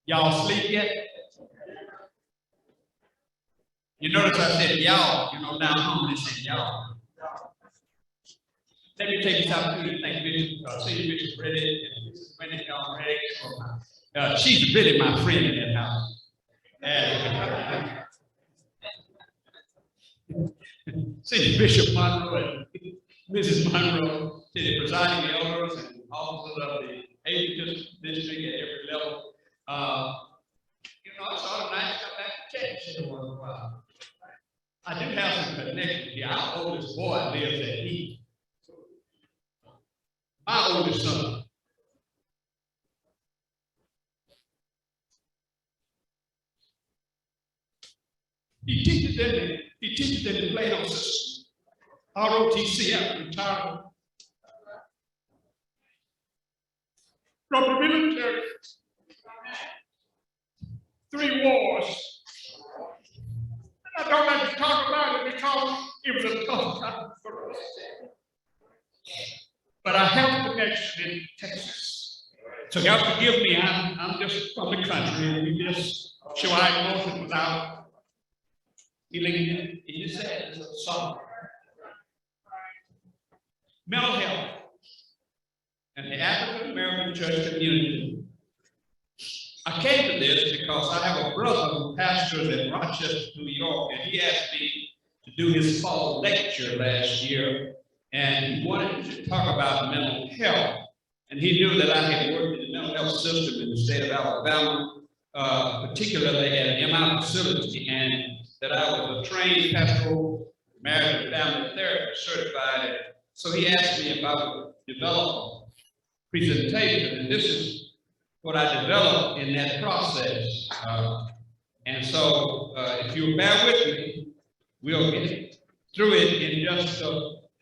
Y'all sleep yet? You notice I said y'all, you know, down home they said y'all. Let me take this opportunity to thank Bishop, Senior Bishop Reddick and Mrs. Wendy John Reddick. She's really my friend in that house. And Senior Bishop Monroe and Mrs. Monroe, to the presiding elders and officers of the Episcopal district at every level. You know, it's sort of nice to come back to church every once in a while. I do have some connections here. Our oldest boy lives at Heath. My oldest son. He teaches in the Plano system. ROTC after retirement. From the military. 3 wars. And I don't like to talk about it because it was a tough time for us. But I have a connection in Texas. So y'all forgive me, I'm just from the country, and we just show our emotions without feeling it. He just said it's a song. Mental health and the African American church community. I came to this because I have a brother who pastors in Rochester, New York, and he asked me to do his fall lecture last year, and he wanted to talk about mental health. And he knew that I had worked in the mental health system in the state of Alabama, particularly at an MI facility, and that I was a trained pastoral marriage and family therapist certified. So he asked me about develop a presentation, and this is what I developed in that process. And so if you'll bear with me, we'll get through it in just,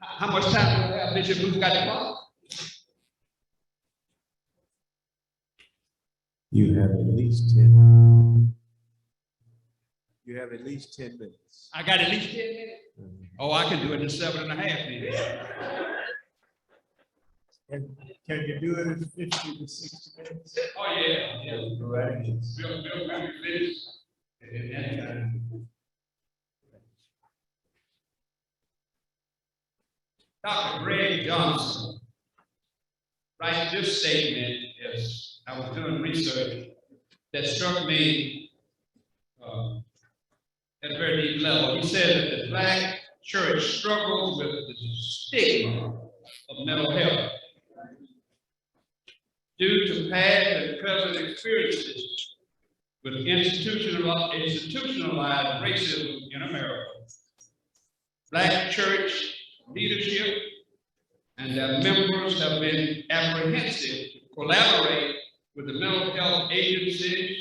how much time do we have, Bishop? Who's got the clock? You have at least 10. You have at least 10 minutes. I got at least 10 minutes? Oh, I can do it in 7.5 minutes. And can you do it in 50 to 60 minutes? Oh, yeah. Yeah. Go right ahead. We'll finish in that time. Dr. Greg Johnson writes this statement as I was doing research that struck me at a very deep level. He said that the Black church struggles with the stigma of mental health due to past and present experiences with institutionalized racism in America. Black church leadership and their members have been apprehensive to collaborate with the mental health agencies.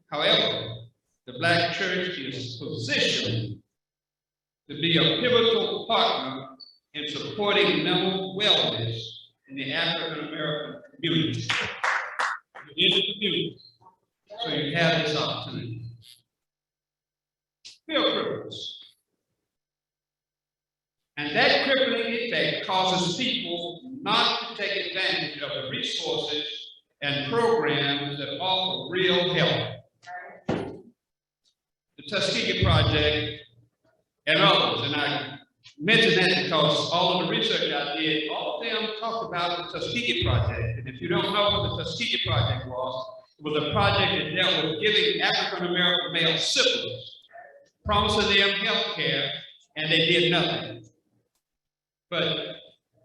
However, the Black church is positioned to be a pivotal partner in supporting mental wellness in the African American community. In the community. So you have this opportunity. Feel privileged. And that crippling effect causes people not to take advantage of the resources and programs that offer real help. The Tuskegee Project and others, and I mention that because all of the research I did, all of them talked about the Tuskegee Project. And if you don't know what the Tuskegee Project was, it was a project that dealt with giving African American male siblings, promising them health care, and they did nothing. But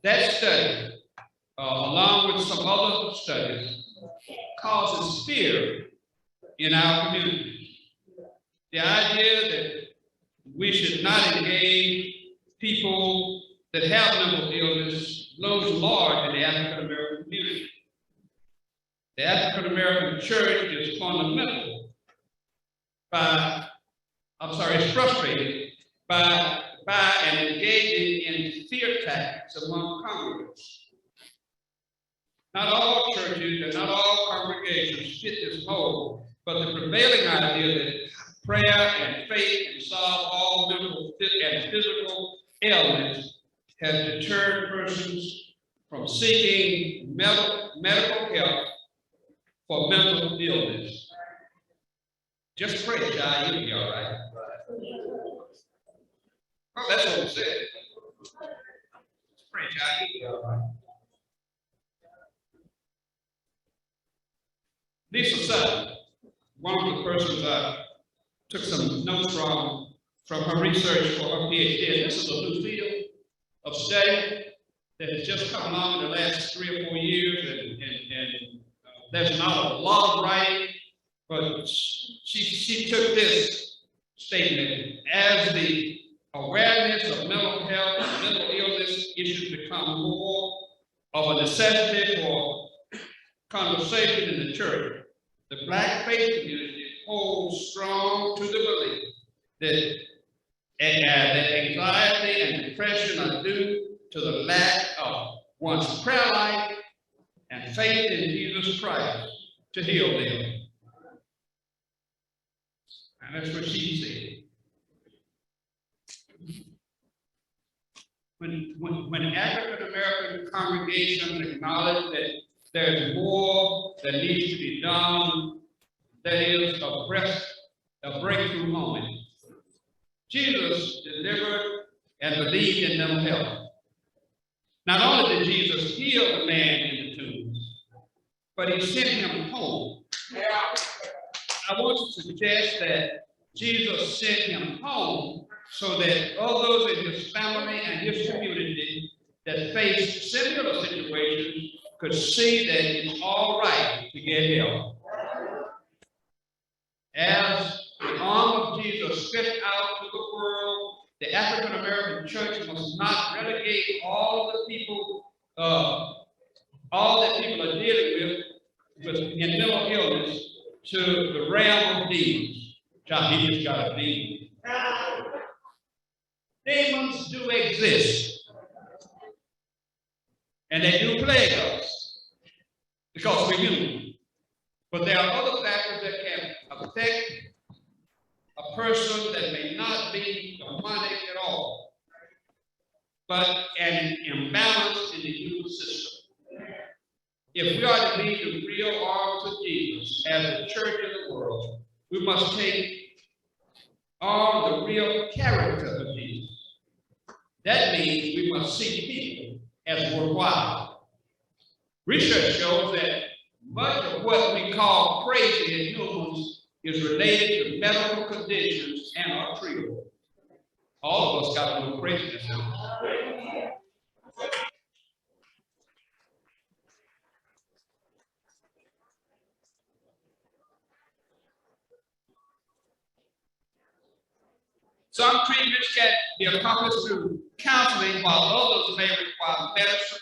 that study, along with some other studies, causes fear in our community. The idea that we should not engage people that have mental illness looms large in the African American community. The African American church is fundamental is frustrated by and engaging in fear tactics among congregants. Not all churches and not all congregations fit this mold, but the prevailing idea that prayer and faith can solve all mental and physical ailments has deterred persons from seeking medical help for mental illness. Just pray, child, you'll be all right. Well, that's what we said. Just pray, child, you'll be all right. Lisa Sutton, one of the persons I took some notes from her research for her PhD, and this is a new field of study that has just come along in the last 3 or 4 years, and there's not a lot of writing, but she took this statement: as the awareness of mental health and mental illness issues become more of a necessity for conversation in the church, the Black faith community holds strong to the belief that anxiety and depression are due to the lack of one's prayer life and faith in Jesus Christ to heal them. And that's what she said. When African American congregations acknowledge that there's more that needs to be done, that is a breakthrough moment. Jesus delivered and believed in mental health. Not only did Jesus heal the man in the tombs, but he sent him home. I want to suggest that Jesus sent him home so that others in his family and his community that faced similar situations could see that it's all right to get help. As the arm of Jesus stretched out to the world, the African American church must not relegate all that people are dealing with in mental illness to the realm of demons. John, he just got a demon. Demons do exist, and they do plague us because we're human. But there are other factors that can affect a person that may not be demonic at all, but an imbalance in the immune system. If we are to be the real arms of Jesus as a church in the world, we must take on the real character of Jesus. That means we must see people as worthwhile. Research shows that much of what we call crazy in humans is related to medical conditions and are treatable. All of us got a little craziness in us. Some treatments can be accomplished through counseling, while others may require medicine.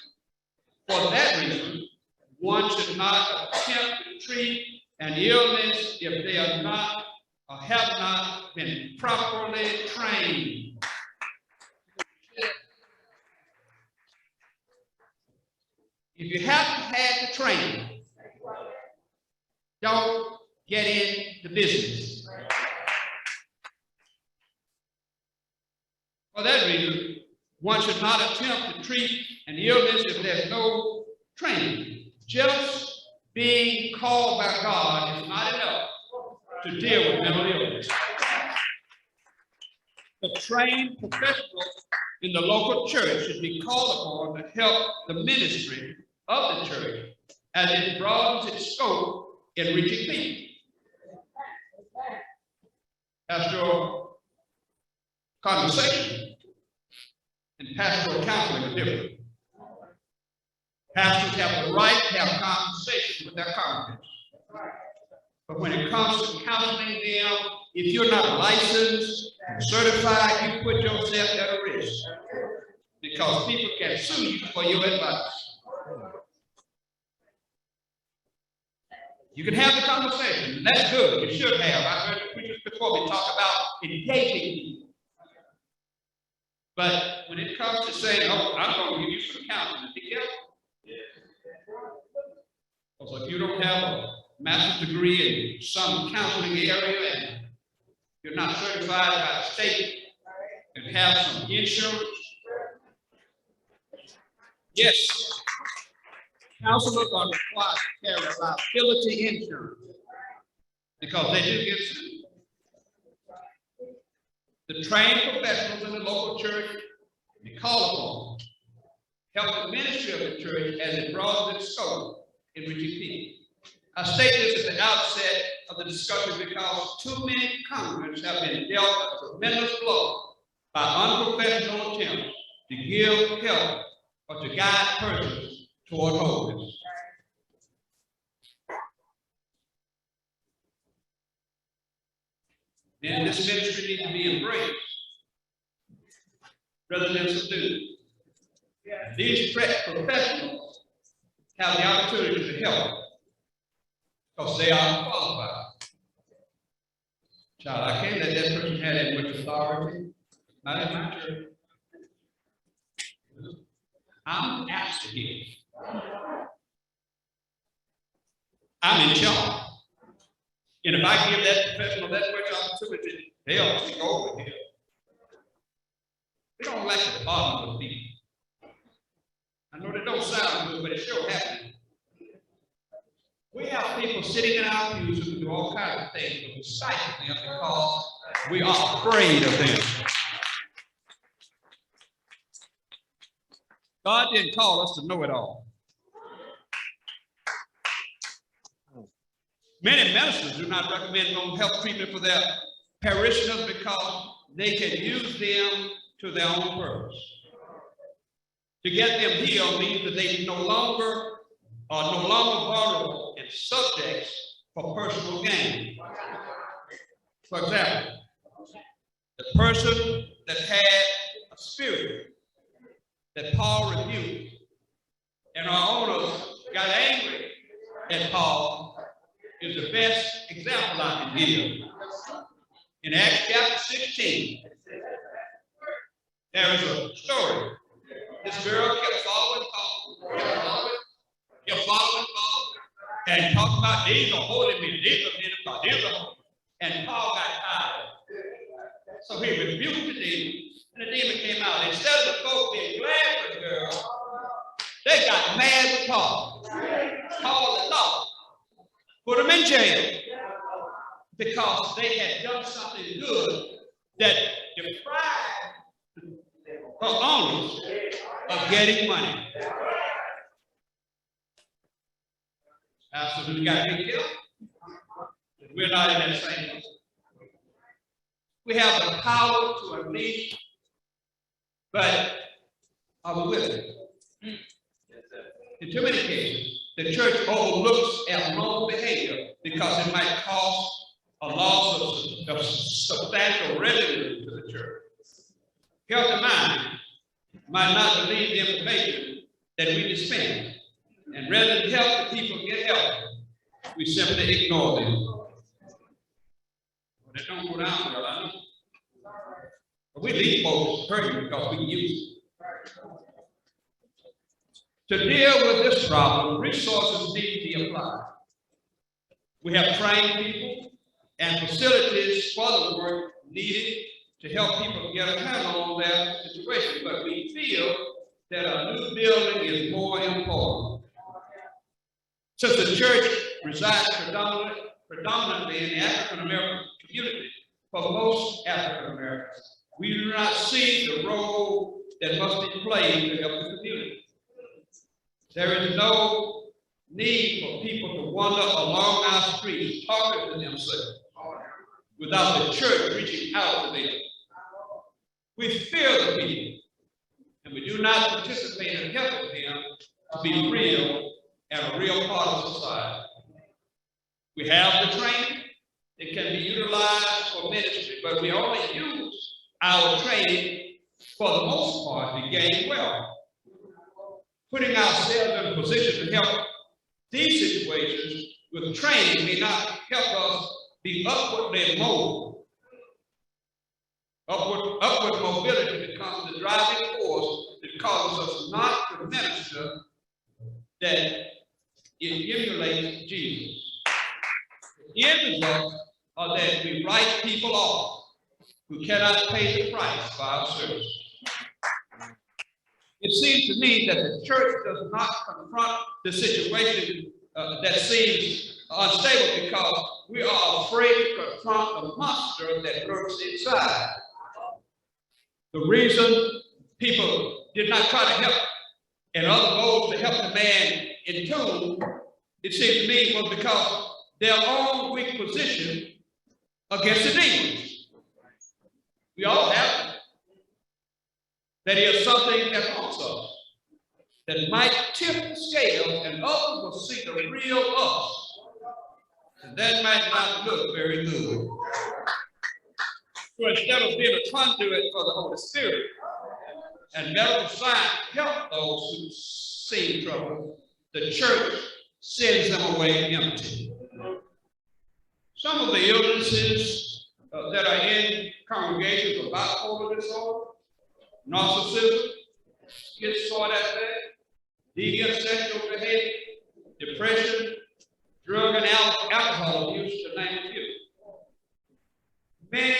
For that reason, one should not attempt to treat an illness if they are not or have not been properly trained. If you haven't had the training, don't get in the business. For that reason, one should not attempt to treat an illness if there's no training. Just being called by God is not enough to deal with mental illness. The trained professionals in the local church should be called upon to help the ministry of the church as it broadens its scope in reaching people. Pastoral conversation and pastoral counseling are different. Pastors have the right to have conversations with their congregants. But when it comes to counseling them, if you're not licensed, certified, you put yourself at a risk because people can sue you for your advice. You can have the conversation. That's good. You should have. I heard the preachers before me talk about engaging people. But when it comes to saying, oh, I'm going to give you some counseling, be careful. Because if you don't have a master's degree in some counseling area and you're not certified by the state and have some insurance, Yes, counselors are required to carry liability insurance because they do get sued. The trained professionals in the local church be called upon help the ministry of the church as it broadens its scope in reaching people. I state this at the outset of the discussion because too many congregants have been dealt a tremendous blow by unprofessional attempts to give help or to guide persons toward holiness. Then this ministry needs to be embraced rather than subdued. These professionals have the opportunity to help because they are qualified. Child, I can't let that person have that much authority. Not in my church. I'm asked here. I'm in charge. And if I give that professional that much opportunity, they'll take over here. They don't like the bottom of people. I know that don't sound good, but it sure happens. We have people sitting in our pews who do all kinds of things, but we stifle them because we are afraid of them. God didn't call us to know it all. Many ministers do not recommend home health treatment for their parishioners because they can use them to their own purpose. To get them healed means that they no longer vulnerable and subjects for personal gain. For example, the person that had a spirit that Paul rebuked, and our owners got angry at Paul, is the best example I can give. In Acts chapter 16, there is a story. This girl kept following Paul, and talking about these are holy men, these are holy. And Paul got tired. So he rebuked the demon, and the demon came out. Instead of the folks being glad for the girl, they got mad with Paul. Paul the law. Put him in jail because they had done something good that deprived the owners of getting money. Absolutely got to be killed. We're not in that same place. We have the power to unleash, but are we willing? In too many cases, the church overlooks abnormal behavior because it might cost a loss of substantial revenue to the church. Healthy mind might not believe the information that we dispense, and rather than help the people get help, we simply ignore them. They don't go down well, I know. But we leave folks hurting because we can use it. To deal with this problem, resources need to be applied. We have trained people and facilities for the work needed to help people get a handle on their situation, but we feel that a new building is more important. Since the church resides predominantly in the African American community, for most African Americans, we do not see the role that must be played to help the community. There is no need for people to wander along our streets talking to themselves without the church reaching out to them. We fear the people, and we do not participate in helping them to be real and a real part of society. We have the training that can be utilized for ministry, but we only use our training for the most part to gain wealth. Putting ourselves in a position to help these situations with training may not help us be upwardly mobile. Upward mobility becomes the driving force that causes us not to minister that it emulates Jesus. The end results are that we write people off who cannot pay the price for our service. It seems to me that the church does not confront the situation that seems unstable because we are afraid to confront the monster that lurks inside. The reason people did not try to help and other goals to help the man in tune, it seems to me, was because their own weak position against the demons. We all have it. That is something that haunts us, that might tip the scale and others will see the real us. And that might not look very good. So instead of being a conduit for the Holy Spirit and medical science help those who see trouble, the church sends them away empty. Some of the illnesses that are in congregations are bipolar disorder, narcissism, schizoid affect, deviant sexual behavior, depression, drug and alcohol abuse, to name a few. Many,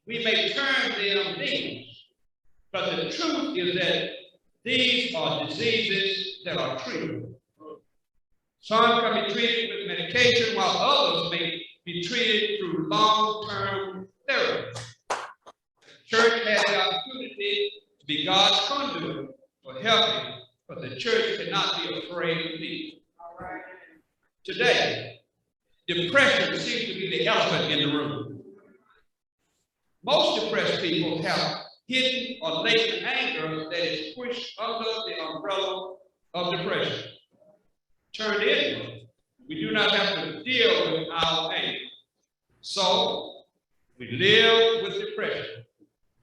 we may term them demons, but the truth is that these are diseases that are treatable. Some can be treated with medication, while others may be treated through long-term therapy. The church has the opportunity to be God's conduit for helping, but the church cannot be afraid of people. Today, depression seems to be the elephant in the room. Most depressed people have hidden or latent anger that is pushed under the umbrella of depression. Turned inward, we do not have to deal with our anger. So, we live with depression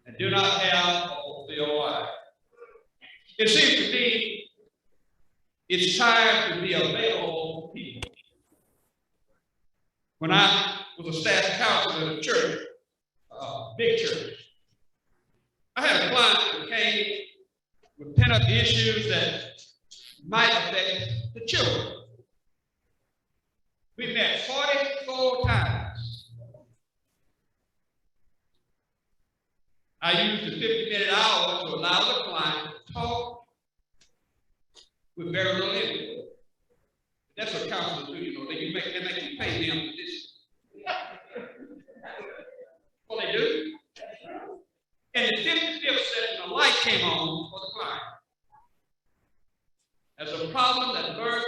and do not have a fulfilled life. It seems to me it's time to be available for people. When I was a staff counselor at a church, big church, I had a client who came with pent-up issues that might affect the children. We met 44 times. I used the 50-minute hour to allow the client to talk with very little input. That's what counselors do, you know. They make you pay them for this. Well, they do. And the 55th session, a light came on for the client. As a problem that lurked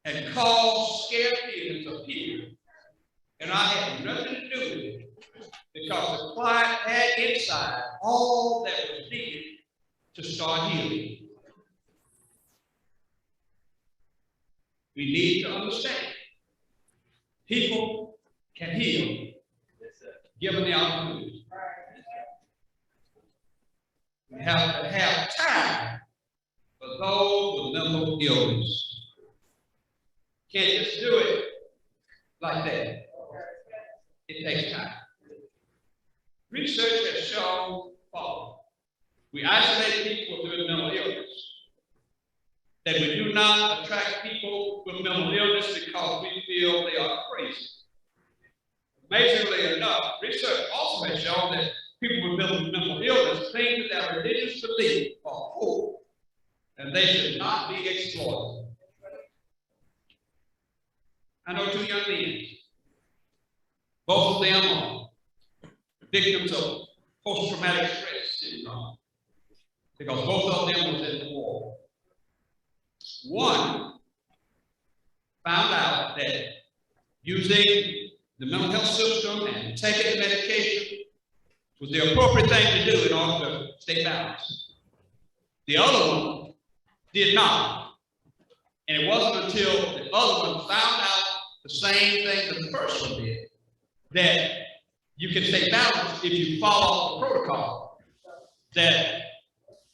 and caused scared feelings appeared, and I had nothing to do with it because the client had inside all that was needed to start healing. We need to understand people can heal given the opportunity. We have to have time for those with mental illness. Can't just do it like that. It takes time. Research has shown following. We isolate people with mental illness. That we do not attract people with mental illness because we feel they are crazy. Amazingly enough, research also has shown that people with mental illness think that their religious beliefs are poor and they should not be exploited. I know two young men. Both of them are victims of post-traumatic stress syndrome because both of them was in the war. One found out that using the mental health system and taking the medication was the appropriate thing to do in order to stay balanced. The other one did not. And it wasn't until the other one found out the same thing that the first one did, that you can stay balanced if you follow the protocol, that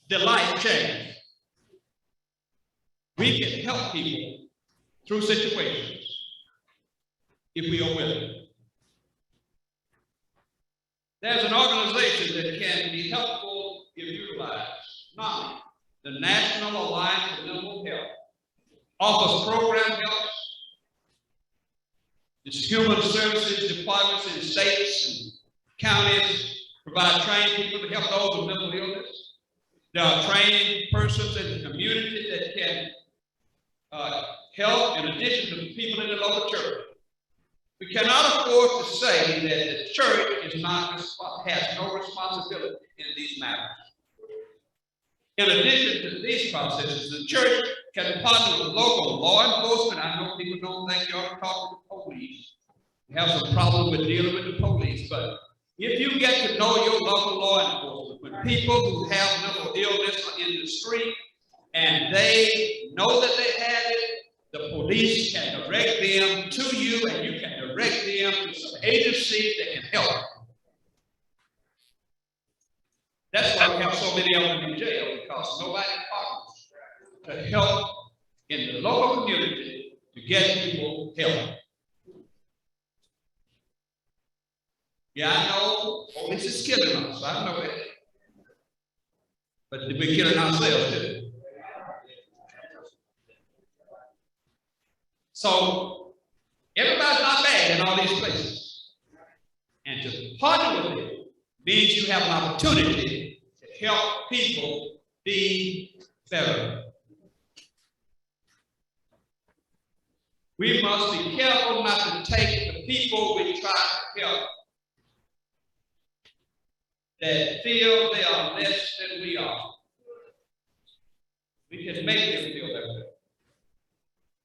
the life changed. We can help people through situations if we are willing. There's an organization that can be helpful if utilized. NAMI, the National Alliance for Mental Health, offers program help. Its human services departments in states and counties provide trained people to help those with mental illness. There are trained persons in the community that can help in addition to the people in the local church. We cannot afford to say that the church has no responsibility in these matters. In addition to these processes, the church can partner with local law enforcement. I know people don't think you ought to talk to the police. We have some problem with dealing with the police, but if you get to know your local law enforcement, when people who have mental illness are in the street and they know that they have it, the police can direct them to you, and you can direct them to some agencies that can help. That's why we have so many of them in jail, because nobody partners to help in the local community to get people help. Yeah, I know police is killing us. I know that. But we're killing ourselves too. So everybody's not bad in all these places. And to partner with them means you have an opportunity to help people be better. We must be careful not to take the people we try to help that feel they are less than we are. We can make them feel that way.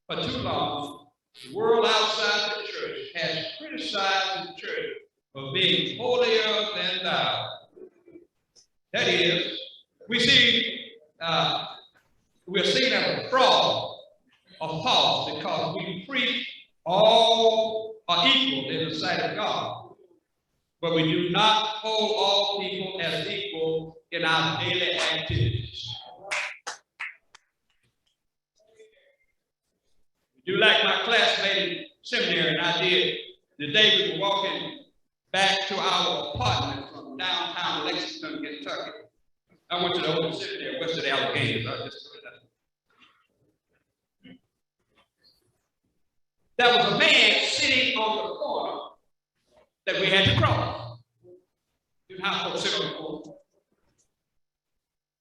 For too long, the world outside the church has criticized the church for being holier than thou. That is, we're seen as a fraud or false because we preach all are equal in the sight of God, but we do not hold all people as equal in our daily activities. Do like my classmate in seminary and I did the day we were walking back to our apartment from downtown Lexington, Kentucky. I went to the old seminary west of the Alleghenies. There was a man sitting on the corner that we had to cross. You know how folks sit on the corner.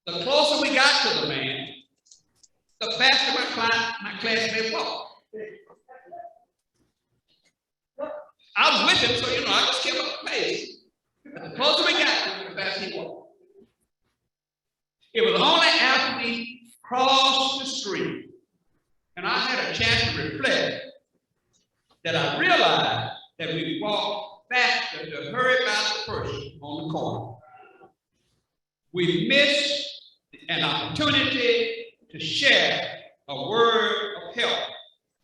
The closer we got to the man, the faster my classmate walked. I was with him, so I just kept up the pace. The closer we got to him, the faster he walked. It was only after we crossed the street and I had a chance to reflect that I realized that we walked faster to hurry by the person on the corner. We missed an opportunity to share a word of help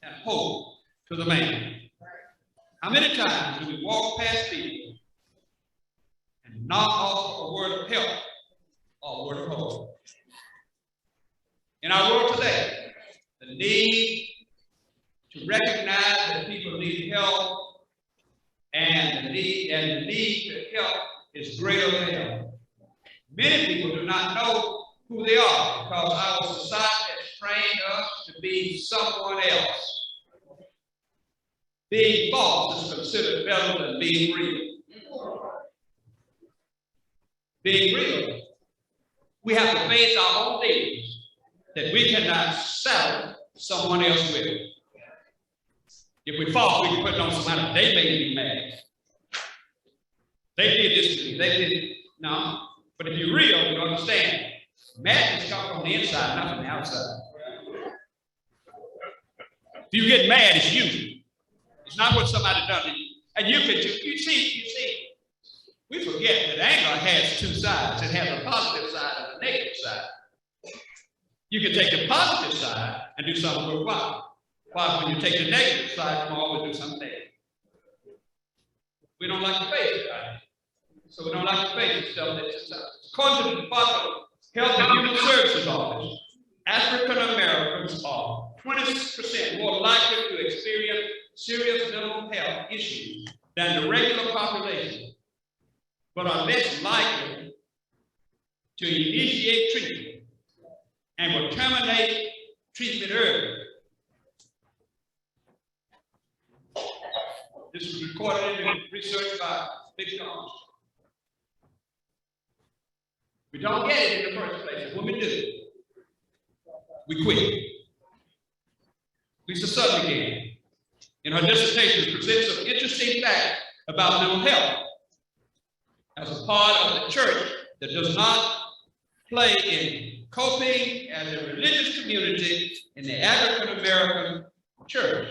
and hope to the man. How many times do we walk past people and not offer a word of help or a word of hope? In our world today, the need to recognize that people need help and the need to help is greater than ever. Many people do not know who they are because our society has trained us to be someone else. Being false is considered better than being real. Being real, we have to face our own demons that we cannot saddle someone else with. If we fall, we can put it on somebody. They made me mad. They did this to me. They did it. No. But if you're real, you understand. Madness comes from the inside, not from the outside. If you get mad, it's you. It's not what somebody done to you. And you see, we forget that anger has two sides. It has a positive side and a negative side. You can take the positive side and do something worthwhile. While when you take the negative side, you can always do something negative. We don't like to face it, right? So we don't like to face stuff that's according to the Department of Health and Human Services Office, African Americans are 20% more likely to experience serious mental health issues than the regular population, but are less likely to initiate treatment and will terminate treatment early. This was recorded in research by Big College. We don't get it in the first place. And when we do, we quit. Lisa Sutton again, in her dissertation, presents some interesting facts about mental health as a part of the church that does not play in coping as a religious community in the African American church.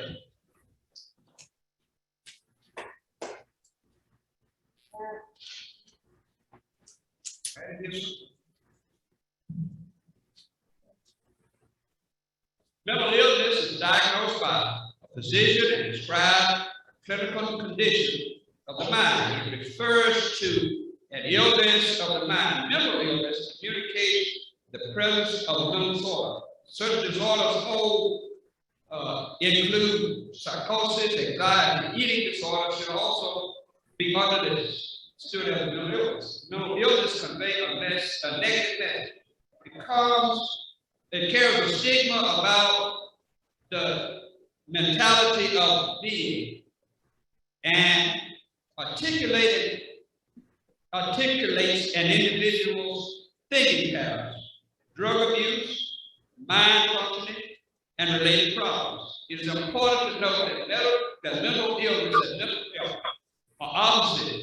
Mental illness is diagnosed by a physician and described clinical condition of the mind. It refers to an illness of the mind. Mental illness communicates the presence of a mental disorder. Certain disorders include psychosis, anxiety, eating disorders should also be understood as mental illness. Mental illness conveys a negative message because it carries a stigma about the mentality of being and articulates an individual's thinking patterns, drug abuse, mind functioning, and related problems. It is important to note that mental illness and mental health are opposite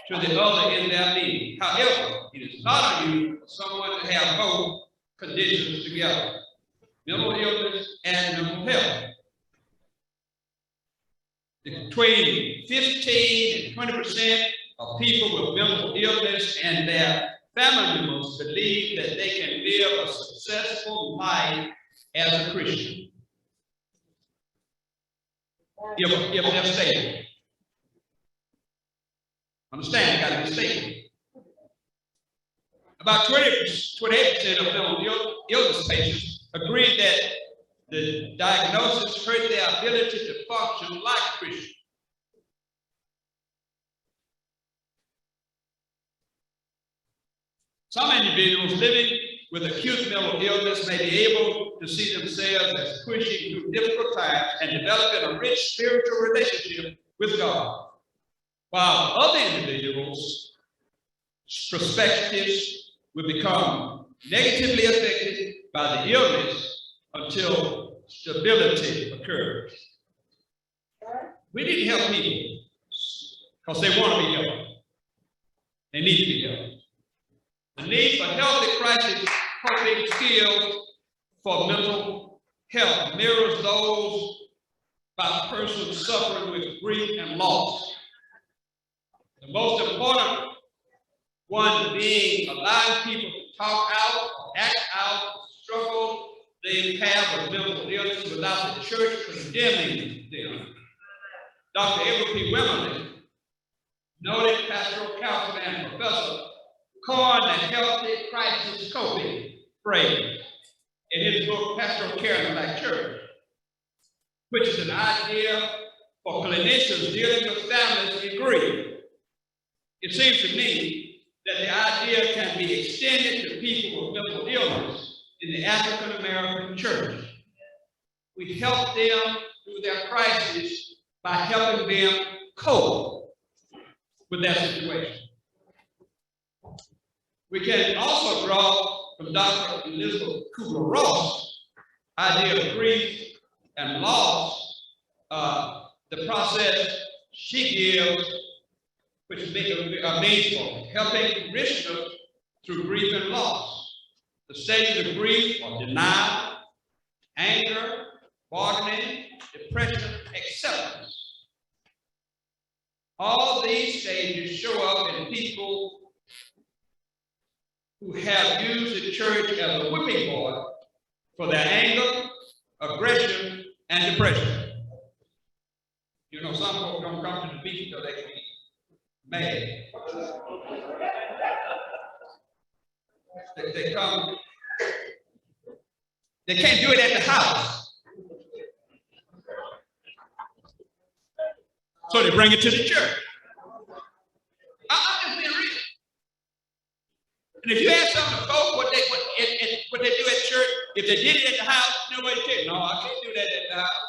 to the other in their meaning. However, it is not unusual for someone to have both conditions together, mental illness and mental health. Between 15 and 20% of people with mental illness and their family members believe that they can live a successful life as a Christian if they're stable. Understand, it got to be stable. About 28% of mental illness patients agree that the diagnosis hurt their ability to function like a Christian. Some individuals living with acute mental illness may be able to see themselves as pushing through difficult times and developing a rich spiritual relationship with God, while other individuals' perspectives will become negatively affected by the illness until stability occurs. We need to help people because they want to be helped. They need to be helped. The need for healthy crisis coping skills for mental health mirrors those by persons suffering with grief and loss. The most important one being allowing people to talk out, act out, struggle they have with mental illness without the church condemning them. Dr. Edward P. Wimmerly, noted pastoral counselor and professor, coined the healthy crisis coping phrase in his book, Pastoral Care in the Black Church, which is an idea for clinicians dealing with families in grief. It seems to me that the idea can be extended to people with mental illness in the African American church. We help them through their crisis by helping them cope with that situation. We can also draw from Dr. Elizabeth Kubler-Ross' idea of grief and loss, the process she gives, which means for helping parishioners through grief and loss. The stages of grief are denial, anger, bargaining, depression, acceptance. All these stages show up in people who have used the church as a whipping boy for their anger, aggression, and depression. You know, some folks don't come to the beach until they can be mad. They come, they can't do it at the house. So they bring it to the church. I'm just being real. And if you ask some of the folks what they do at church, if they did it at the house, nobody cares. No, I can't do that at the house.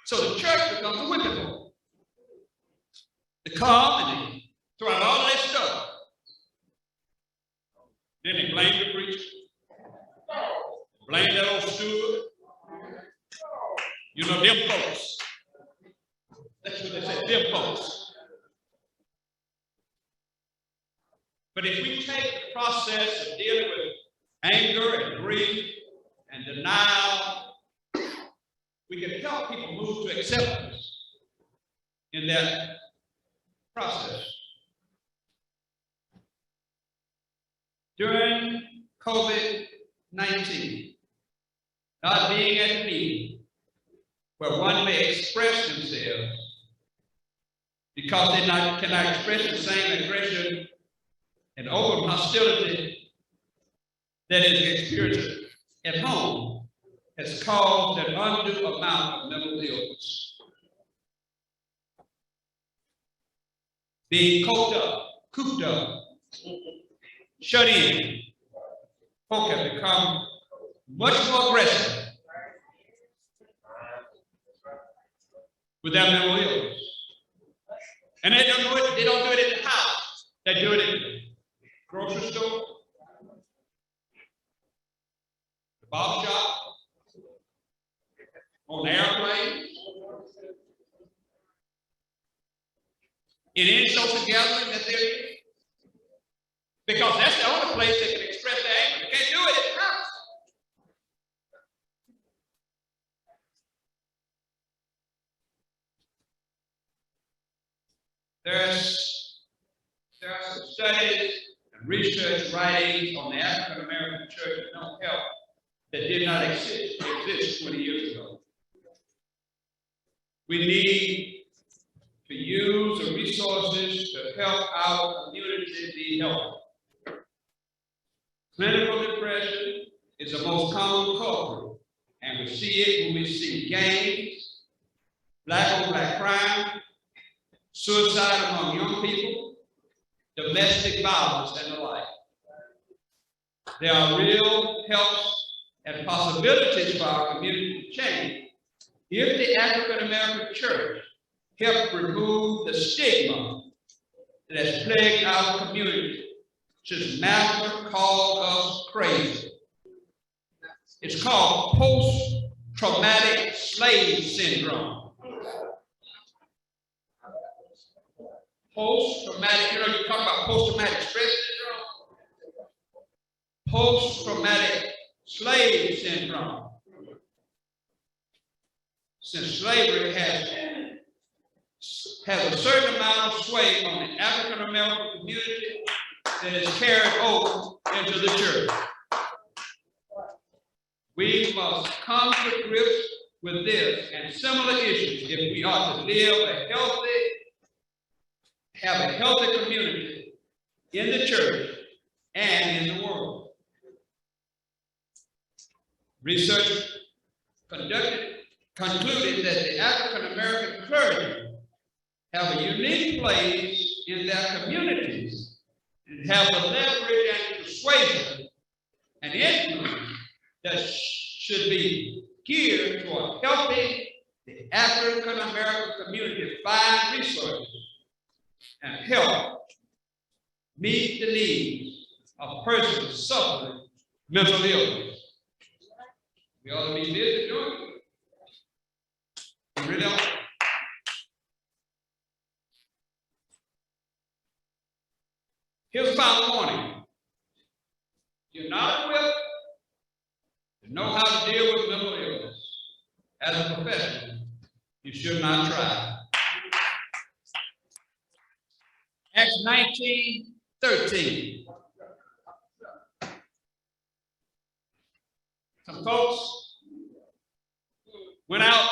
So the church becomes a whipping boy. They come and they throw out all that stuff. blame the preacher, blame that old steward. You know, them folks. That's what they said, them folks. But if we take the process of dealing with anger and grief and denial, we can help people move to acceptance in that process. During COVID-19, not being at a meeting where one may express themselves because they cannot express the same aggression and open hostility that is experienced at home, has caused an undue amount of mental illness. Being cooped up, shut in, folk have become much more aggressive with their mental illness. And they don't do it in the house. They do it in the grocery store, the barber shop, on the airplane, in any social gathering that they're in. Because that's the only place they can express their anger. They can't do it in the house. There are some studies and research writings on the African American church and mental health that did not exist 20 years ago. We need to use the resources to help our community be healthy. Clinical depression is the most common culprit, and we see it when we see gangs, black-on-black crime, suicide among young people, domestic violence, and the like. There are real helps and possibilities for our community to change if the African American church helped remove the stigma that has plagued our community since Malcolm called us crazy. It's called post-traumatic slave syndrome. Post-traumatic, you talk about post-traumatic stress syndrome. Post-traumatic slave syndrome. Since slavery has a certain amount of sway on the African American community that is carried over into the church. We must come to grips with this and similar issues if we are to have a healthy community in the church and in the world. Research concluded that the African American clergy have a unique place in their communities and have the leverage and persuasion and influence that should be geared toward helping the African American community find resources and help meet the needs of persons suffering mental illness. We ought to be busy doing it. We really ought. Here's a final warning. You're not equipped to know how to deal with mental illness. As a professional, you should not try. Acts 19:13. Some folks went out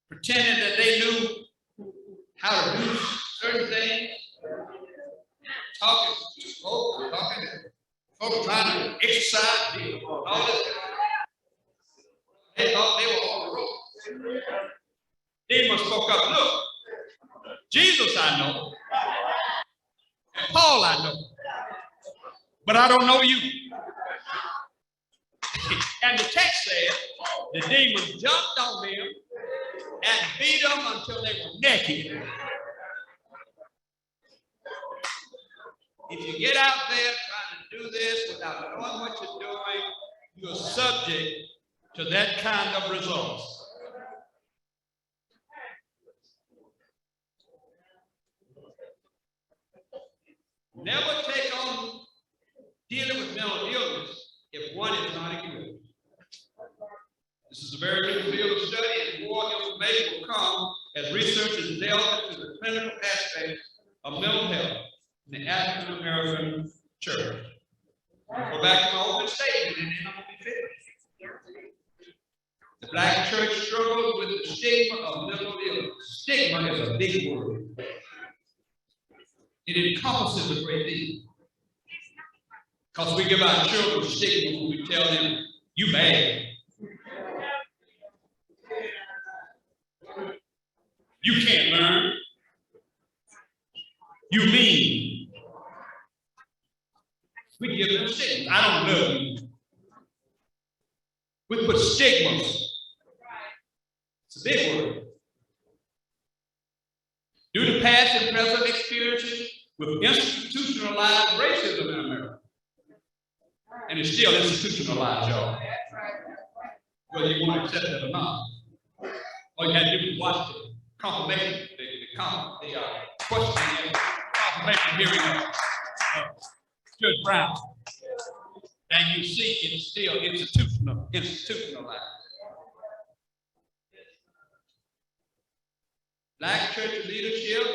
pretending that they knew how to do certain things, talking to folks trying to exercise, all this. They thought they were on the road. Demons spoke up, look, Jesus I know, and Paul I know, but I don't know you. And the text says the demons jumped on them and beat them until they were naked. If you get out there trying to do this without knowing what you're doing, you're subject to that kind of results. Never take on dealing with mental illness if one is not equipped. This is a very good field of study, and more information will come as researchers delve into the clinical aspects of mental health in the African American church. I'll go back to my opening statement, and then I'm going to be finished. The Black church struggles with the stigma of mental illness. Stigma is a big word. It encompasses a great deal. Because we give our children stigma when we tell them, you bad. You can't learn. You mean. We give them stigmas. I don't love you. We put stigmas. It's a big word. Due to past and present experiences with institutionalized racism in America. And it's still institutionalized, y'all. Whether you want to accept it or not. All you have to do is watch the confirmation, the question, confirmation hearing of Judge Brown. And you see it's still institutionalized. Black church leadership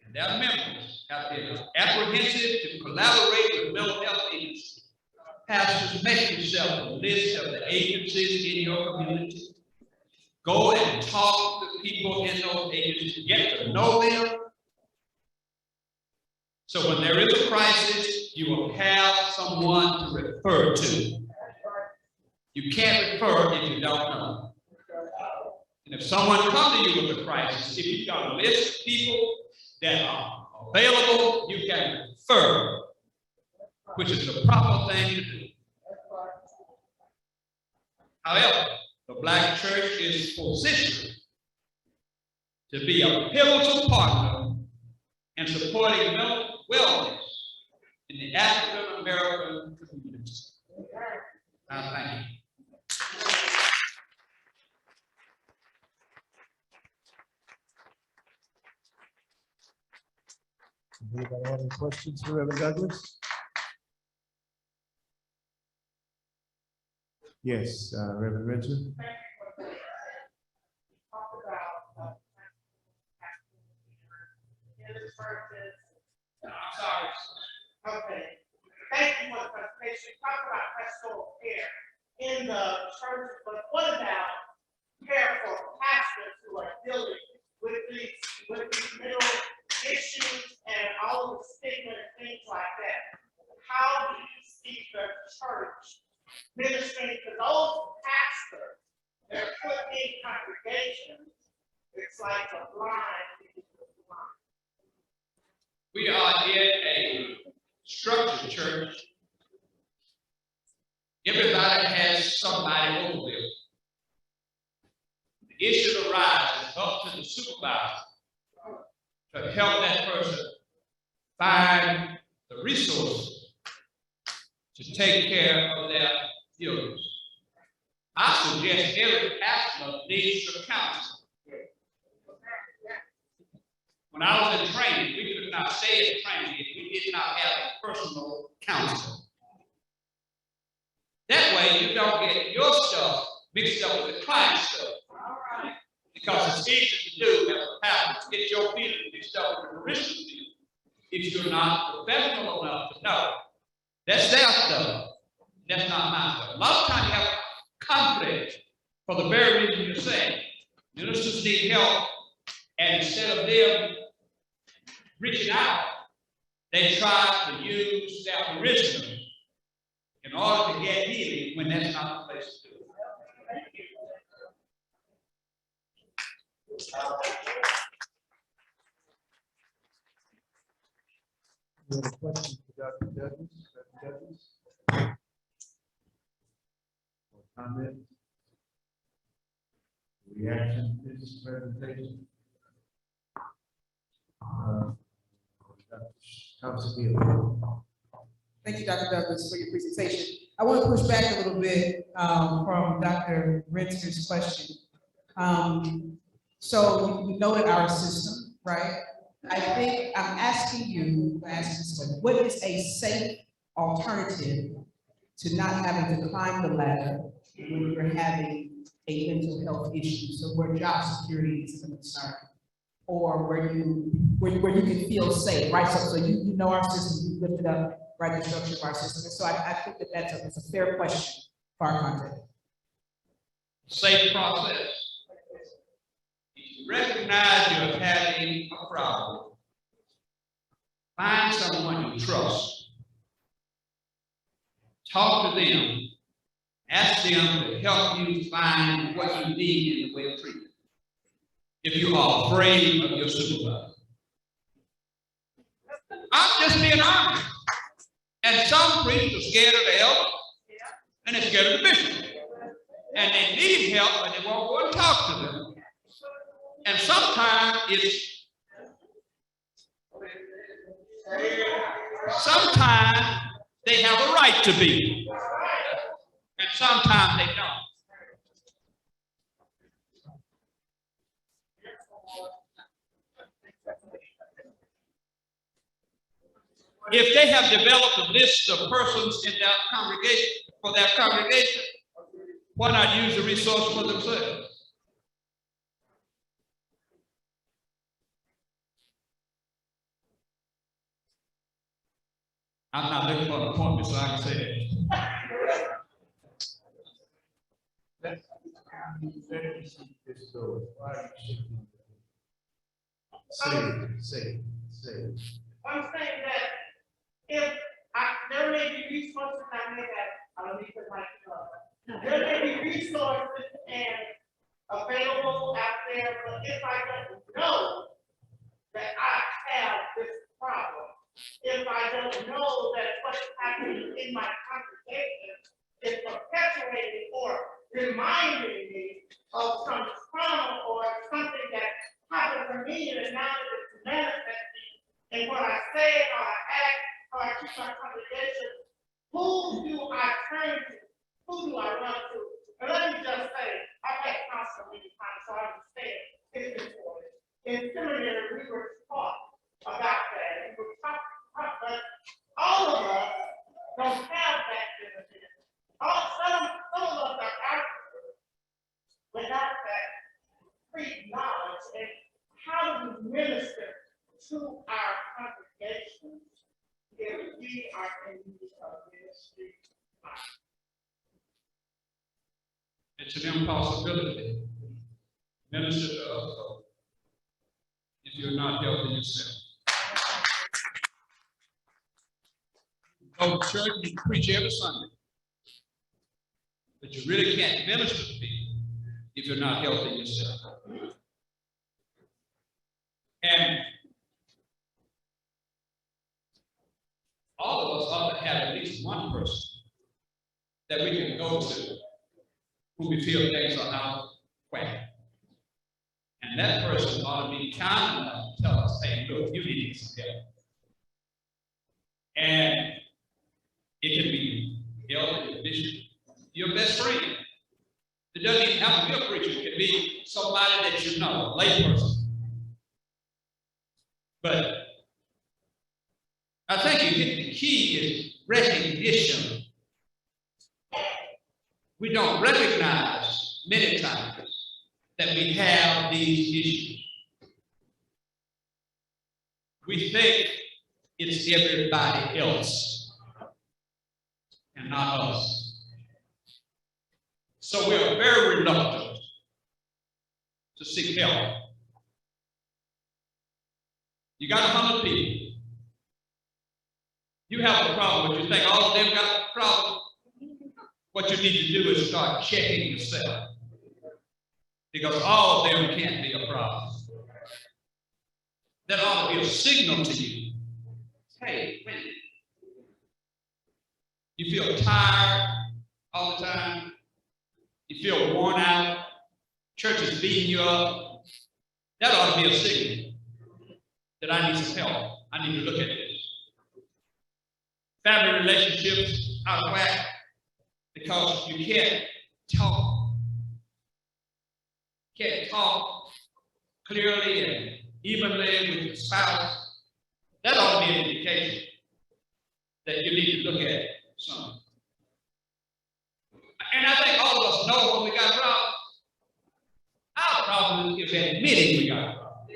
and their members have been apprehensive to collaborate with mental health agencies. Pastors, make yourself a list of the agencies in your community. Go and talk to people in those agencies, get to know them. So when there is a crisis, you will have someone to refer to. You can't refer if you don't know. And if someone comes to you with a crisis, if you've got a list of people that are available, you can refer, which is the proper thing to do. However, the Black church is positioned to be a pivotal partner in supporting mental wellness in the African American community. Thank you. Anybody have any questions for Reverend Douglass? Yes, Reverend Richard. I'm sorry. Okay. Thank you for the presentation. Talk about pastoral care in the church, but what about care for pastors who are dealing with these mental issues and all of the stigma and things like that? How do you see the church ministering to those pastors that are put in congregations? It's like a blind. We are in a structured church. Everybody has somebody over there. The issue arises up to the supervisor to help that person find the resources to take care of their illness. I suggest every pastor needs a counselor. When I was in training, we could not stay in training if we did not have a personal counselor. That way you don't get your stuff mixed up with the client's stuff. Because it's easy to do as a pastor to get your feelings mixed up with the parishioner's feelings if you're not professional enough to know. That's their stuff. That's not my stuff. A lot of times you have conflict for the very reason you're saying. Ministers need help, and instead of them reaching out, they try to use their parishioners in order to get healing when that's not the place to do it. Any other questions for Dr. Douglass? Dr. Douglass? Or comment? Reaction to this presentation? Dr. Thompson. Thank you, Dr. Douglas, for your presentation. I want to push back a little bit from Dr. Ritzer's question. So you noted our system, right? I think I'm asking you, what is a safe alternative to not having to climb the ladder when you're having a mental health issue? So where job security is a concern, or where you can feel safe, right? So you know our system, you lifted up, right, the structure of our system. And so I think that that's a fair question for our content. Safe process. Recognize you're having a problem. Find someone you trust. Talk to them. Ask them to help you find what you need in the way of treatment. If you are afraid of your supervisor. I'm just being honest. And some priests are scared of the elder, and they're scared of the bishop. And they need help, but they won't go and talk to them. And sometimes they have a right to be, and sometimes they don't. If they have developed a list of persons in their congregation, for their congregation, why not use the resource for themselves? I'm not looking for an appointment, so I can say it. Say. I'm saying that if there may be resources I don't need to there may be resources and available out there, but if I don't know that I have this problem, if I don't know that what's happening in my congregation is perpetuating or reminding me of some trauma or something that happened for me and now that it's manifesting in what I say or I act or I teach my congregation, who do I turn to? Who do I run to? And let me just say, I've had counsel many times, so I understand it's important. In seminary, we were taught about that. We were taught, but all of us don't have that benefit. Some of us are out without that pre-knowledge. And how do we minister to our congregations if we are in need of ministry? It's an impossibility. Minister to others if you're not helping yourself. Go to church, you preach every Sunday, but you really can't minister to people if you're not helping yourself. And all of us ought to have at least one person that we can go to who we feel things are out of whack. And that person ought to be kind enough to tell us, hey, look, you need some help. And it can be elder, bishop, your best friend. It doesn't even have to be a preacher. It can be somebody that you know, a lay person. But I think the key is recognition. We don't recognize many times that we have these issues. We think it's everybody else and not us. So we are very reluctant to seek help. You got 100 people. You have a problem, but you think all of them got a problem. What you need to do is start checking yourself. Because all of them can't be a problem. That ought to be a signal to you. Hey, wait a minute. You feel tired all the time. You feel worn out. Church is beating you up. That ought to be a signal that I need some help. I need to look at this. family relationships out of whack because you can't talk clearly and evenly with your spouse. That ought to be an indication that you need to look at something. And I think all of us know when we got problems. Our problem is admitting we got problems.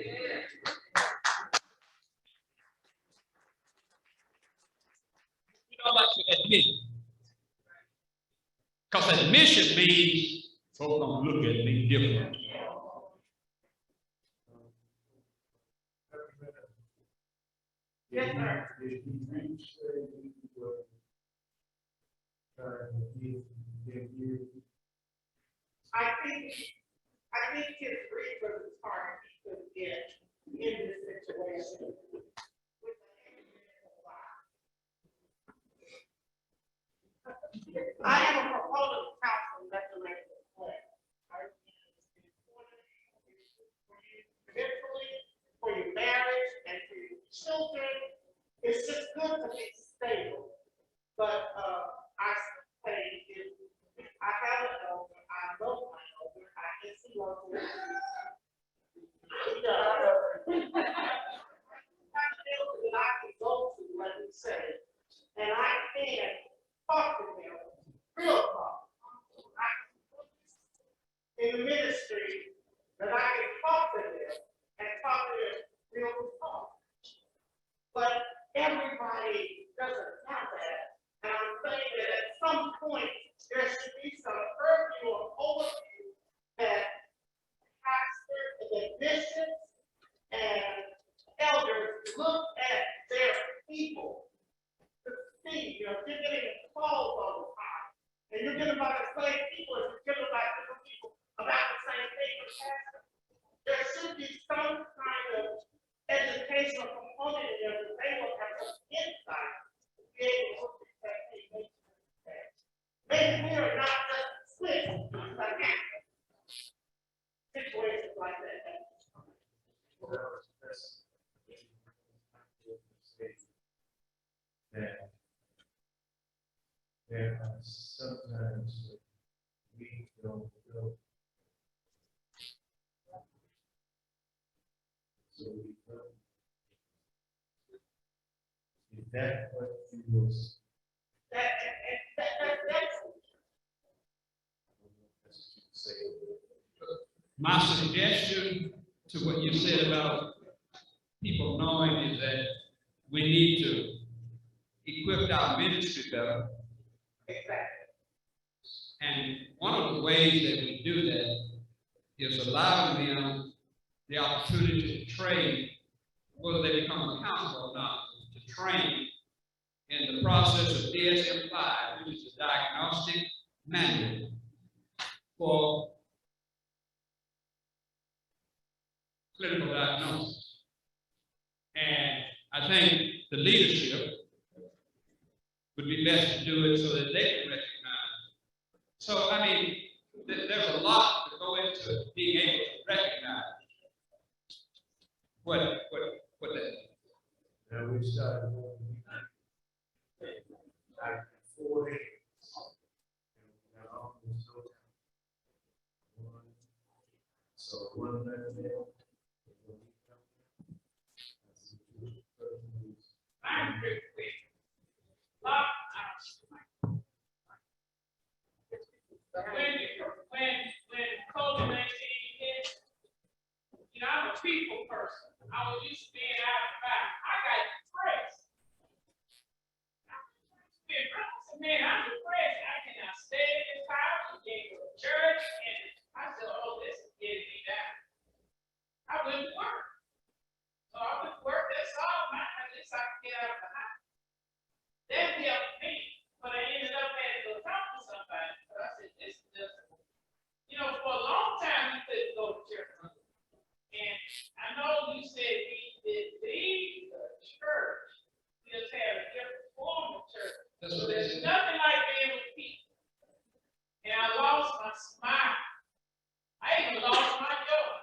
We don't like to admit it. Because admission means folks gonna look at me different. Yes, sir. I think his reason is hard to get in this situation. I have a proposal to council legislative plan. Mentally, for your marriage and for your children, it's just good to be stable. But I say, if I have an elder, I love my elder, I guess he loves me. He does. That I can go to, let me say, and I can talk to them, real talk. In the ministry, that I can talk to them and talk to them real talk. But everybody doesn't have that. And I'm saying that at some point, there should be some purview or overview that pastors and bishops and elders look at their people to see, you're getting calls all the time. And you're getting about the same people as you're getting about different people about the same thing as pastor. There should be some kind of educational component in there that they will have some insight to be able to look at that thing. Maybe we are not just switch like that. Situations like that. That there are sometimes we don't know. So we don't. Is that what you was? My suggestion to what you said about people knowing is that we need to equip our ministry better. And one of the ways that we do that is allowing them the opportunity to train, whether they become a counselor or not, to train in the process of DSM-5, which is the diagnostic manual for clinical diagnosis. And I think the leadership would be best to do it so that they can recognize. So, I mean, there's a lot to go into being able to recognize what that is. Now we started like 4 days. So one left there. When COVID-19 hit, you know, I'm a people person. I was used to being out and about. I got depressed. Man, I'm depressed. I cannot stay in this house. I can't go to church. And I said, oh, this is getting me down. I wouldn't work. So I wouldn't work. That's all. At least I could get out of the house. That helped me. But I ended up having to go talk to somebody. But I said, this is just, you know, for a long time, you couldn't go to church. And I know you said we did leave the church. We just had a different form of church. So there's nothing like being with people. And I lost my smile. I even lost my joy.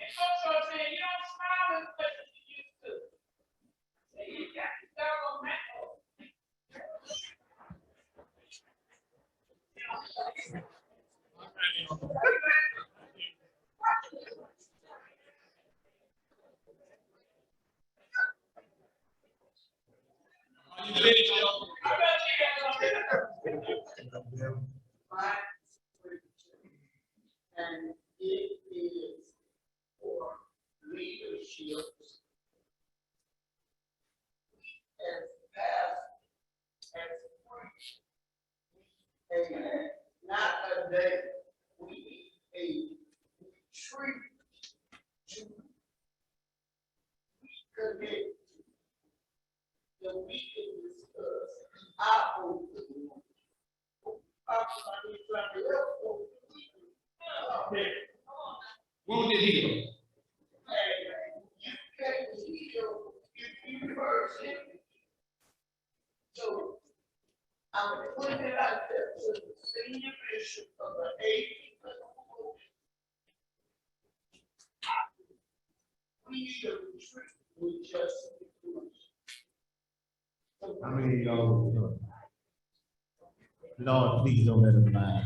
And folks are saying, you don't smile as much as you used to. So you got to go on that. And it is for leadership as past, as free. Amen. Not a day, we need a retreat to connect, that we can discuss our own. Wounded heal. You can't heal if you first hit me. So I'm putting it out there to the senior bishop of the 18th. We need a retreat with just. I mean, Lord, please don't let him lie.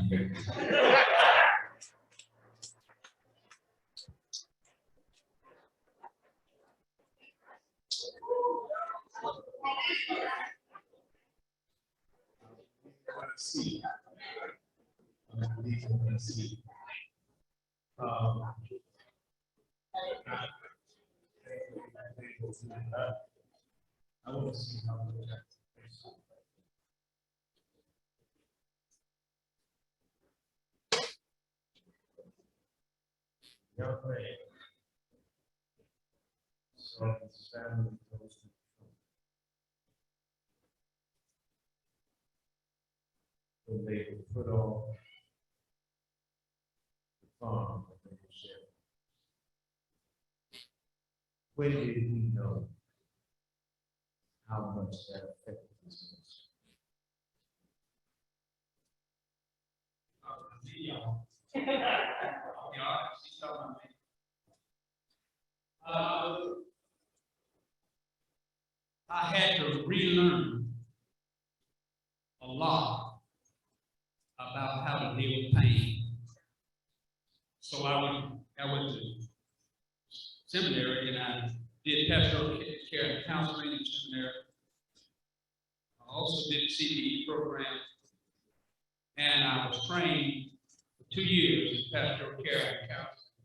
See. I want to see how young man. So his family goes to when they put on the farm that they were sharing. When did he know how much that affected his I had to relearn a lot about how to deal with pain. So I went to seminary and I did pastoral care and counseling in seminary. I also did the CBE program, and I was trained for 2 years in pastoral care and counseling,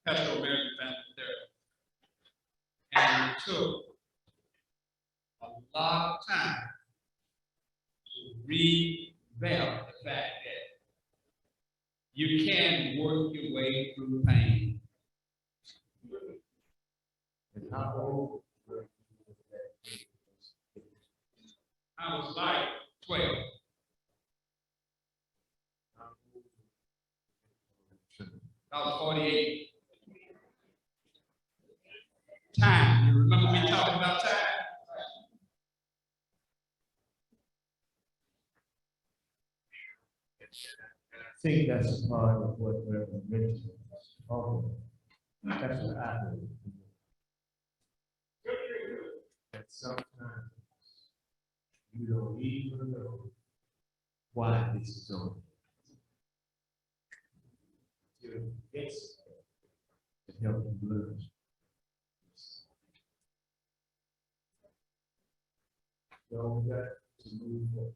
pastoral marriage and family therapy. And it took a lot of time to revamp the fact that you can work your way through pain. And how old were you with that? I was like 12. I was 48. Time. You remember me talking about time? I think that's a part of what Reverend Richard was talking about. That's what I heard. That sometimes you don't even know why this is on. It's to help you learn. So we got to move forward.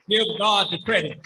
Give God the credit.